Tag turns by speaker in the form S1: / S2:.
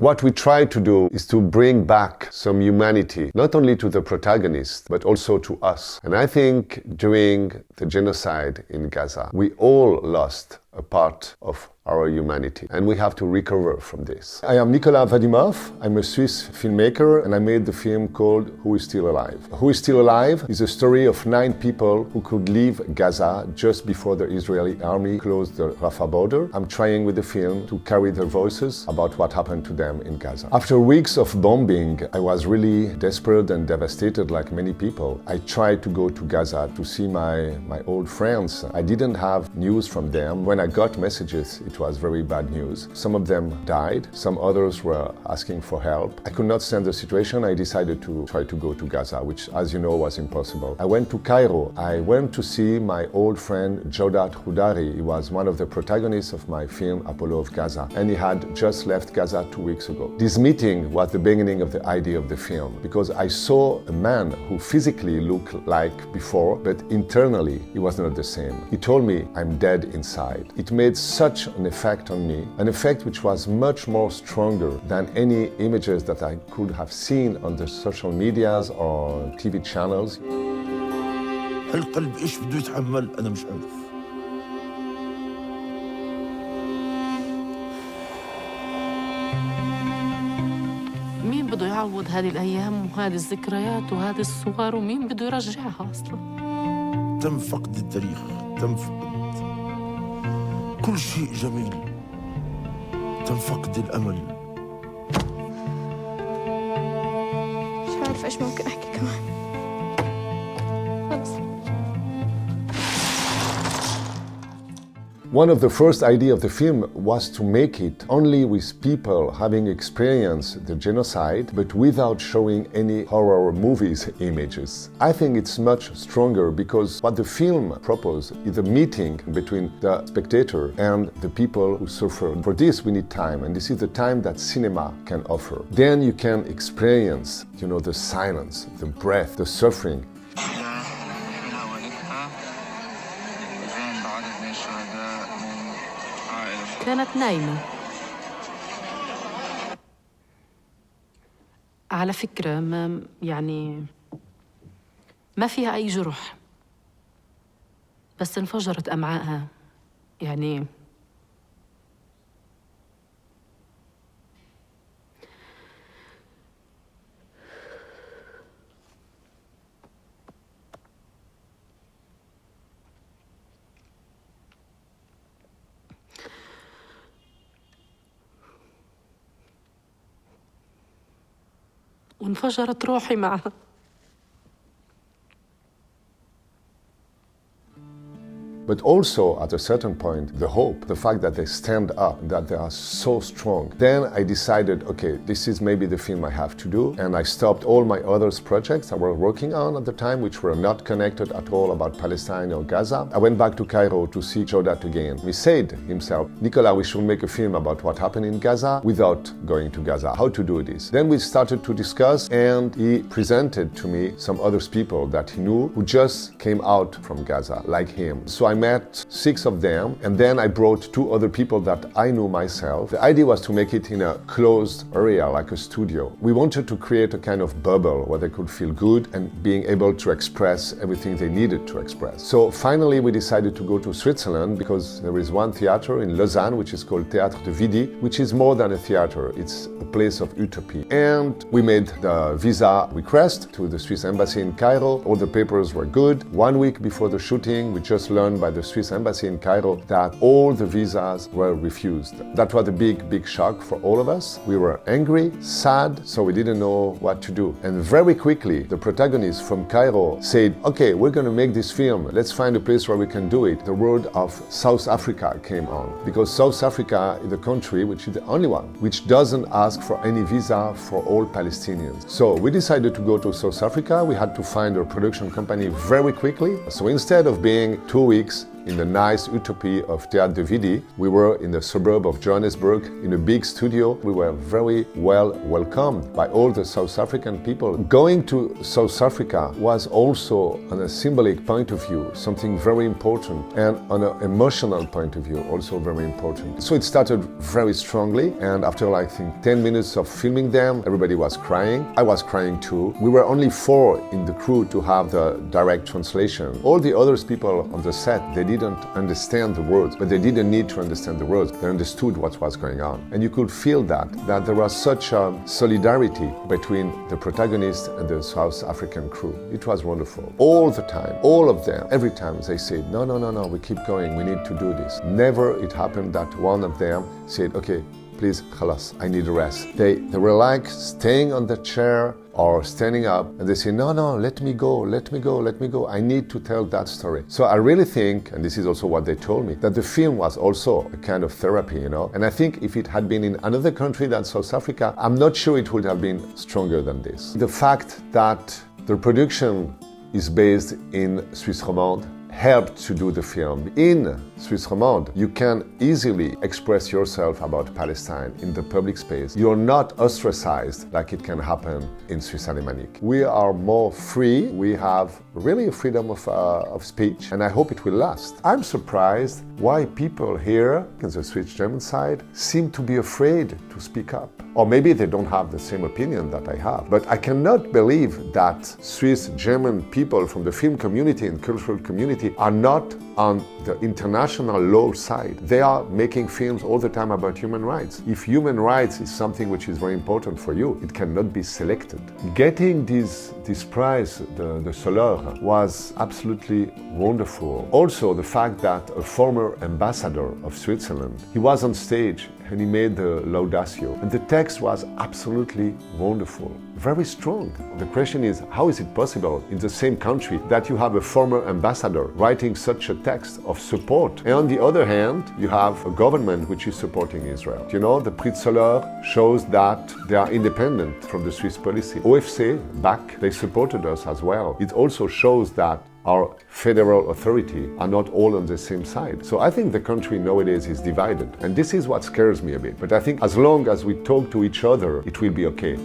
S1: What we try to do is to bring back some humanity, not only to the protagonist, but also to us. And I think during the genocide in Gaza, we all lost a part of our humanity, and we have to recover from this. I am Nicolas Wadimoff. I'm a Swiss filmmaker, and I made the film called Who is Still Alive? Who is Still Alive is a story of 9 people who could leave Gaza just before the Israeli army closed the Rafah border. I'm trying with the film to carry their voices about what happened to them in Gaza. After weeks of bombing, I was really desperate and devastated like many people. I tried to go to Gaza to see my old friends. I didn't have news from them. When I got messages, it was very bad news. Some of them died, some others were asking for help. I could not stand the situation. I decided to try to go to Gaza, which, as you know, was impossible. I went to Cairo. I went to see my old friend Jawdat Khoudari. He was one of the protagonists of my film Apollo of Gaza, and he had just left Gaza 2 weeks ago. This meeting was the beginning of the idea of the film, because I saw a man who physically looked like before, but internally he was not the same. He told me, "I'm dead inside." It made such an effect on me, an effect which was much more stronger than any images that I could have seen on the social medias or TV channels.
S2: هالقلب ايش بده يتحمل انا مش عارف.
S3: مين بده يعوض هذه الايام وهذه الذكريات وهذه الصور، ومين بده يرجعها اصلا؟
S2: تم فقد التاريخ، تم فقد كل شيء جميل، تم فقد الامل.
S4: مش عارفه ايش ممكن احكي كمان. خلص.
S1: One of the first ideas of the film was to make it only with people having experienced the genocide, but without showing any horror movies images. I think it's much stronger because what the film proposed is a meeting between the spectator and the people who suffered. For this we need time, and this is the time that cinema can offer. Then you can experience, the silence, the breath, the suffering.
S3: كانت نايمة. على فكرة ما فيها أي جرح، بس انفجرت أمعائها. وانفجرت روحي معها.
S1: But also, at a certain point, the hope, the fact that they stand up, that they are so strong. Then I decided, okay, this is maybe the film I have to do. And I stopped all my other projects I was working on at the time, which were not connected at all about Palestine or Gaza. I went back to Cairo to see Jawdat again. He said himself, "Nicolas, we should make a film about what happened in Gaza without going to Gaza. How to do this?" Then we started to discuss, and he presented to me some other people that he knew who just came out from Gaza, like him. So I met 6 of them, and then I brought 2 other people that I knew myself. The idea was to make it in a closed area, like a studio. We wanted to create a kind of bubble where they could feel good and being able to express everything they needed to express. So finally we decided to go to Switzerland, because there is one theater in Lausanne which is called Théâtre de Vidi, which is more than a theater, it's a place of utopia. And we made the visa request to the Swiss embassy in Cairo. All the papers were good. 1 week before the shooting, we just learned by the Swiss embassy in Cairo that all the visas were refused. That was a big shock for all of us. We were angry, sad, so we didn't know what to do. And very quickly, the protagonist from Cairo said, "Okay, we're going to make this film. Let's find a place where we can do it." The word of South Africa came on, because South Africa is the country which is the only one which doesn't ask for any visa for all Palestinians. So we decided to go to South Africa. We had to find a production company very quickly. So instead of being 2 weeks, in the nice utopia of Théâtre de Vidi. We were in the suburb of Johannesburg in a big studio. We were very well welcomed by all the South African people. Going to South Africa was also, on a symbolic point of view, something very important, and on an emotional point of view, also very important. So it started very strongly, and after I think 10 minutes of filming them, everybody was crying. I was crying too. We were only 4 in the crew to have the direct translation. All the other people on the set, they didn't understand the words, but they didn't need to understand the words. They understood what was going on. And you could feel that there was such a solidarity between the protagonist and the South African crew. It was wonderful. All the time, all of them, every time they said, no, we keep going, we need to do this. Never it happened that one of them said, okay, please, khalas, I need a rest. They were like staying on the chair or standing up, and they say, no, let me go, I need to tell that story. So I really think, and this is also what they told me, that the film was also a kind of therapy, you know? And I think if it had been in another country than South Africa, I'm not sure it would have been stronger than this. The fact that the production is based in Suisse romande helped to do the film. In Suisse romande, you can easily express yourself about Palestine in the public space. You're not ostracized like it can happen in Suisse alémanique. We are more free. We have really a freedom of speech, and I hope it will last. I'm surprised why people here in the Swiss German side seem to be afraid to speak up. Or maybe they don't have the same opinion that I have. But I cannot believe that Swiss German people from the film community and cultural community are not on the international law side. They are making films all the time about human rights. If human rights is something which is very important for you, it cannot be selected. Getting this prize, the Soleure, was absolutely wonderful. Also, the fact that a former ambassador of Switzerland, he was on stage and he made the Laudatio. And the text was absolutely wonderful, very strong. The question is, how is it possible in the same country that you have a former ambassador writing such a text of support? And on the other hand, you have a government which is supporting Israel. You know, the Prix Soleure shows that they are independent from the Swiss policy. OFC, back, they supported us as well. It also shows that our federal authority are not all on the same side. So I think the country nowadays is divided. And this is what scares me a bit. But I think as long as we talk to each other, it will be okay.